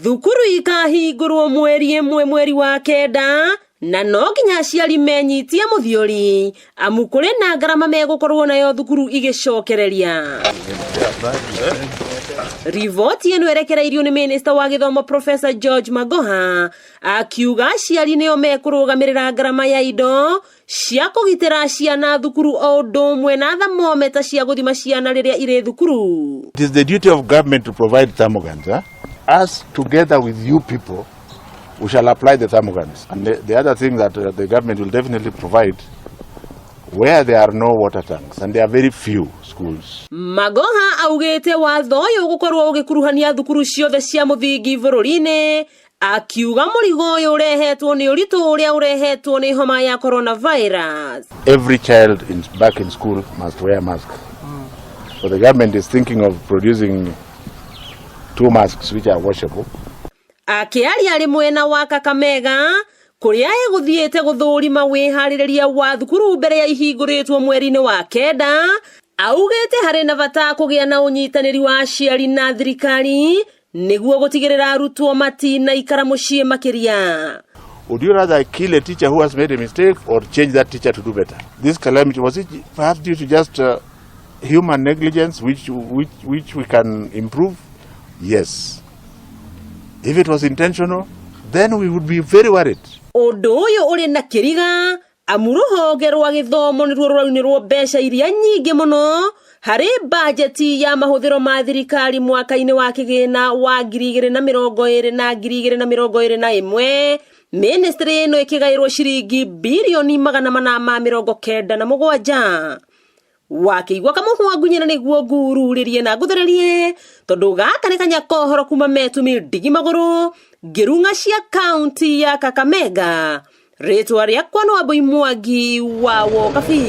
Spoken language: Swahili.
Thukuru ikahingũrwo mweri wa kenda na no nginya aciari menyitie muthiori amu kuri na ngarama megukorwo nayo thukuru igicokereria. Rivoti eno erekereirio ni Minister wa Githomo Professor George Magoha akiuga aciari nio mekurugamirira ngarama ya indo cia kugitira ciana thukuru o ndomwe na thermometer cia guthima ciana riria ire thukuru. It is the duty of government to provide thermograms. Us together with you people we shall apply the thermograms, and the other thing that the government will definitely provide where there are no water tanks, and there are very few schools. Magoha augete watho uyu gukorwo ugikuruhania thukuru ciothe cia muthingi bururi-ini akiuga murigo uyu urehetwo ni uritu uria urehetwo ni homa ya coronavirus. Every child back in school must wear a mask. So the government is thinking of producing 2 masks which are washable. Akiaria ari mwena wa Kakamega kuria eguthiete guthurima wihaririria wa thukuru mbere ya ihinguritwo mweri-ini wa kenda augete hari na bata kugia na unyitaniri wa aciari na thirikari niguo gutigirira arutwo matina ikara mucii makiria. Would you rather kill a teacher who has made a mistake or change that teacher to do better? This calamity, was it perhaps due to just human negligence which we can improve? Yes. If it was intentional, then we would be very worried. Undu uyu uri na kiriga amuruhoge rwa githomo ni ruo rwaunirwo mbeca iria nyingi muno hari bajeti ya mahuthiro ma thirikari mwaka-ini wa kigina wa 2020 na 2021. Ministry ino ikigairwo ciringi bilioni 497. Wakiigwa kamuhwa gunyana niguo ngururirie na nguthererie tondu gaka ni kanya kohoro kuma metumi ndigi maguru ngirunga cia county ya Kakamega. Ritwa riakwa no Wambui Mwangi wa Wokabi.